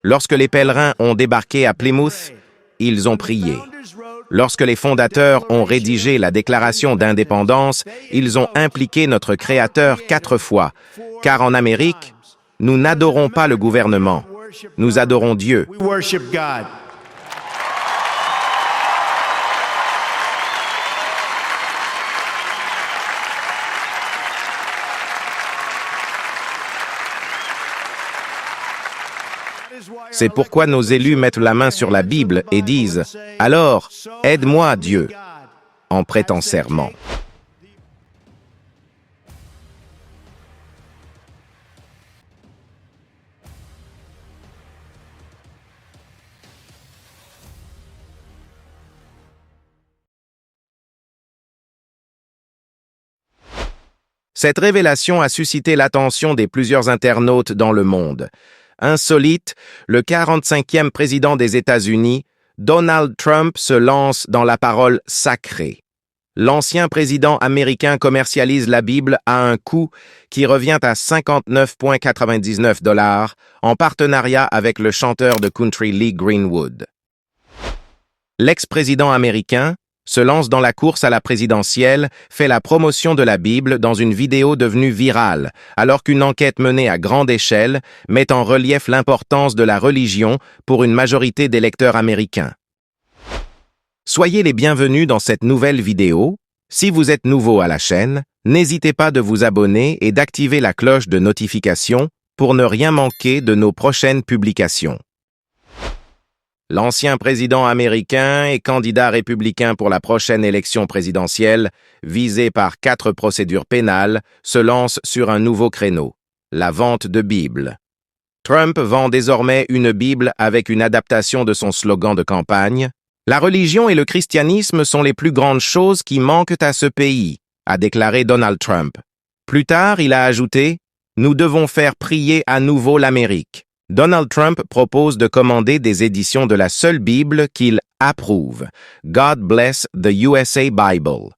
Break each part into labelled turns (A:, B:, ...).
A: Lorsque les pèlerins ont débarqué à Plymouth, ils ont prié. Lorsque les fondateurs ont rédigé la Déclaration d'indépendance, ils ont impliqué notre Créateur 4 fois, car en Amérique, nous n'adorons pas le gouvernement, nous adorons Dieu. C'est pourquoi nos élus mettent la main sur la Bible et disent « Alors, aide-moi, Dieu », en prêtant serment. Cette révélation a suscité l'attention des plusieurs internautes dans le monde. Insolite, le 45e président des États-Unis, Donald Trump, se lance dans la parole sacrée. L'ancien président américain commercialise la Bible à un coût qui revient à 59,99 $ en partenariat avec le chanteur de country Lee Greenwood. L'ex-président américain se lance dans la course à la présidentielle, fait la promotion de la Bible dans une vidéo devenue virale, alors qu'une enquête menée à grande échelle met en relief l'importance de la religion pour une majorité d'électeurs américains. Soyez les bienvenus dans cette nouvelle vidéo. Si vous êtes nouveau à la chaîne, n'hésitez pas de vous abonner et d'activer la cloche de notification pour ne rien manquer de nos prochaines publications. L'ancien président américain et candidat républicain pour la prochaine élection présidentielle, visé par 4 procédures pénales, se lance sur un nouveau créneau, la vente de Bibles. Trump vend désormais une Bible avec une adaptation de son slogan de campagne « La religion et le christianisme sont les plus grandes choses qui manquent à ce pays », a déclaré Donald Trump. Plus tard, il a ajouté « Nous devons faire prier à nouveau l'Amérique ». Donald Trump propose de commander des éditions de la seule Bible qu'il approuve, God Bless the USA Bible.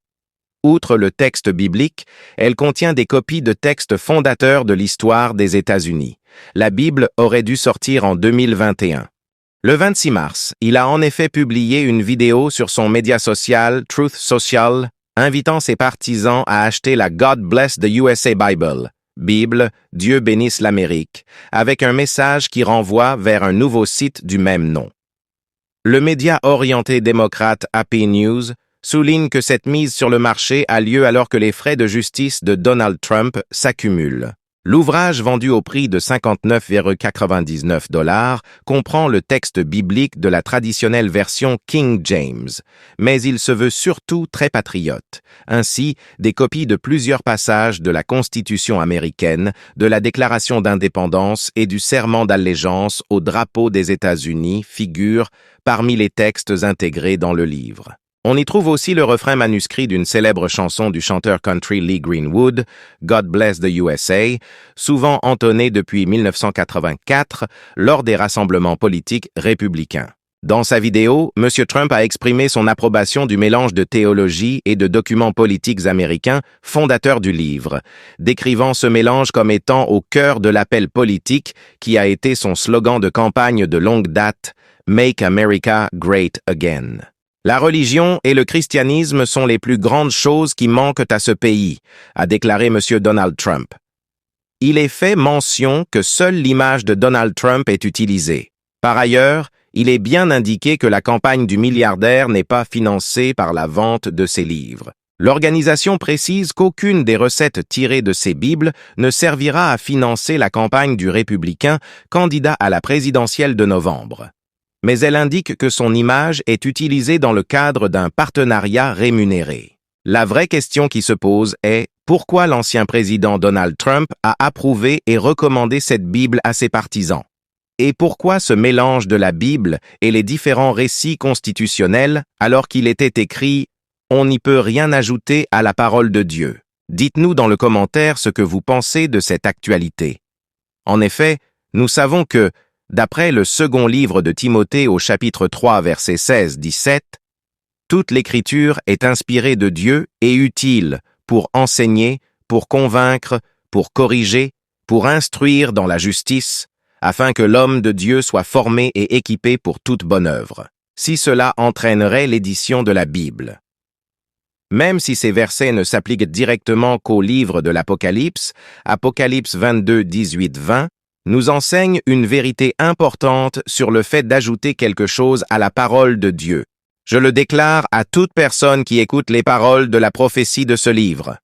A: Outre le texte biblique, elle contient des copies de textes fondateurs de l'histoire des États-Unis. La Bible aurait dû sortir en 2021. Le 26 mars, il a en effet publié une vidéo sur son média social Truth Social, invitant ses partisans à acheter la God Bless the USA Bible. Bible, Dieu bénisse l'Amérique, avec un message qui renvoie vers un nouveau site du même nom. Le média orienté démocrate Happy News souligne que cette mise sur le marché a lieu alors que les frais de justice de Donald Trump s'accumulent. L'ouvrage vendu au prix de 59,99 $ comprend le texte biblique de la traditionnelle version King James, mais il se veut surtout très patriote. Ainsi, des copies de plusieurs passages de la Constitution américaine, de la Déclaration d'indépendance et du serment d'allégeance au drapeau des États-Unis figurent parmi les textes intégrés dans le livre. On y trouve aussi le refrain manuscrit d'une célèbre chanson du chanteur country Lee Greenwood, God Bless the USA, souvent entonnée depuis 1984 lors des rassemblements politiques républicains. Dans sa vidéo, M. Trump a exprimé son approbation du mélange de théologie et de documents politiques américains fondateurs du livre, décrivant ce mélange comme étant au cœur de l'appel politique qui a été son slogan de campagne de longue date, « Make America Great Again ». La religion et le christianisme sont les plus grandes choses qui manquent à ce pays, a déclaré M. Donald Trump. Il est fait mention que seule l'image de Donald Trump est utilisée. Par ailleurs, il est bien indiqué que la campagne du milliardaire n'est pas financée par la vente de ses livres. L'organisation précise qu'aucune des recettes tirées de ces Bibles ne servira à financer la campagne du républicain, candidat à la présidentielle de novembre. Mais elle indique que son image est utilisée dans le cadre d'un partenariat rémunéré. La vraie question qui se pose est pourquoi l'ancien président Donald Trump a approuvé et recommandé cette Bible à ses partisans? Et pourquoi ce mélange de la Bible et les différents récits constitutionnels alors qu'il était écrit « On n'y peut rien ajouter à la parole de Dieu ». Dites-nous dans le commentaire ce que vous pensez de cette actualité. En effet, nous savons que d'après le second livre de Timothée au chapitre 3, versets 16-17, « Toute l'écriture est inspirée de Dieu et utile pour enseigner, pour convaincre, pour corriger, pour instruire dans la justice, afin que l'homme de Dieu soit formé et équipé pour toute bonne œuvre. Si cela entraînerait l'édition de la Bible. Même si ces versets ne s'appliquent directement qu'au livre de l'Apocalypse, Apocalypse 22, 18, 20, nous enseigne une vérité importante sur le fait d'ajouter quelque chose à la parole de Dieu. Je le déclare à toute personne qui écoute les paroles de la prophétie de ce livre.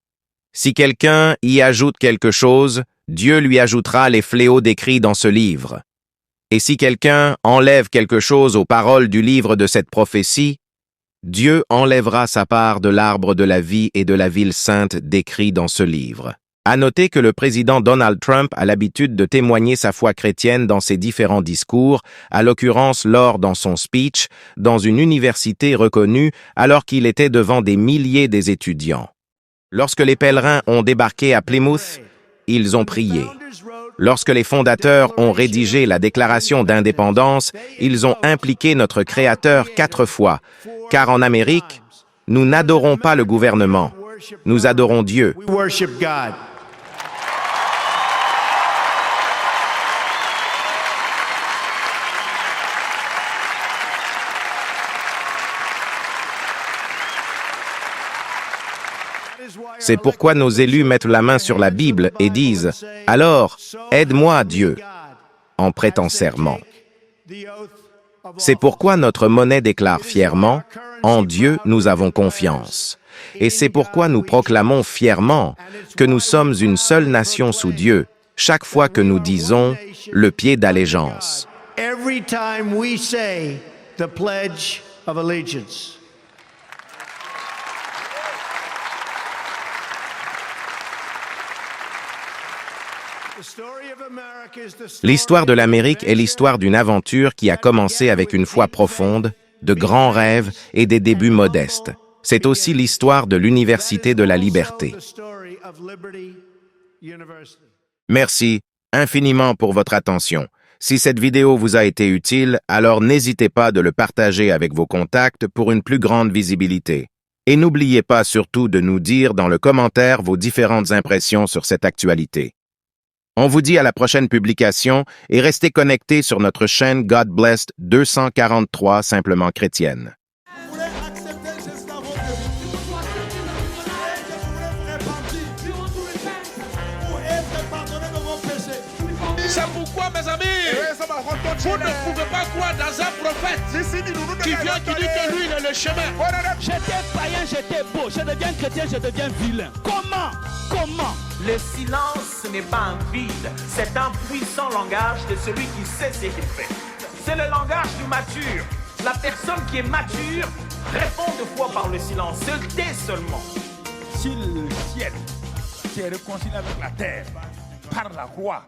A: Si quelqu'un y ajoute quelque chose, Dieu lui ajoutera les fléaux décrits dans ce livre. Et si quelqu'un enlève quelque chose aux paroles du livre de cette prophétie, Dieu enlèvera sa part de l'arbre de la vie et de la ville sainte décrit dans ce livre. À noter que le président Donald Trump a l'habitude de témoigner sa foi chrétienne dans ses différents discours, à l'occurrence lors dans son speech, dans une université reconnue alors qu'il était devant des milliers des étudiants. Lorsque les pèlerins ont débarqué à Plymouth, ils ont prié. Lorsque les fondateurs ont rédigé la Déclaration d'indépendance, ils ont impliqué notre Créateur 4 fois, car en Amérique, nous n'adorons pas le gouvernement, nous adorons Dieu. C'est pourquoi nos élus mettent la main sur la Bible et disent « Alors, aide-moi, Dieu », en prêtant serment. C'est pourquoi notre monnaie déclare fièrement « En Dieu, nous avons confiance ». Et c'est pourquoi nous proclamons fièrement que nous sommes une seule nation sous Dieu, chaque fois que nous disons le pied d'allégeance. L'histoire de l'Amérique est l'histoire d'une aventure qui a commencé avec une foi profonde, de grands rêves et des débuts modestes. C'est aussi l'histoire de l'Université de la Liberté. Merci infiniment pour votre attention. Si cette vidéo vous a été utile, alors n'hésitez pas de le partager avec vos contacts pour une plus grande visibilité. Et n'oubliez pas surtout de nous dire dans le commentaire vos différentes impressions sur cette actualité. On vous dit à la prochaine publication et restez connectés sur notre chaîne God Blessed 243 Simplement Chrétienne.
B: C'est pourquoi, mes amis, vous ne pouvez pas croire dans un prophète qui vient qui dit que lui, il est le chemin.
C: J'étais païen, j'étais beau. Je deviens chrétien, je deviens vilain. Comment?
D: Le silence n'est pas un vide, c'est un puissant langage de celui qui sait ce qu'il fait. C'est le langage du mature. La personne qui est mature répond de fois par le silence, se tait seulement.
B: Si le ciel s'est réconcilié avec la terre par la croix,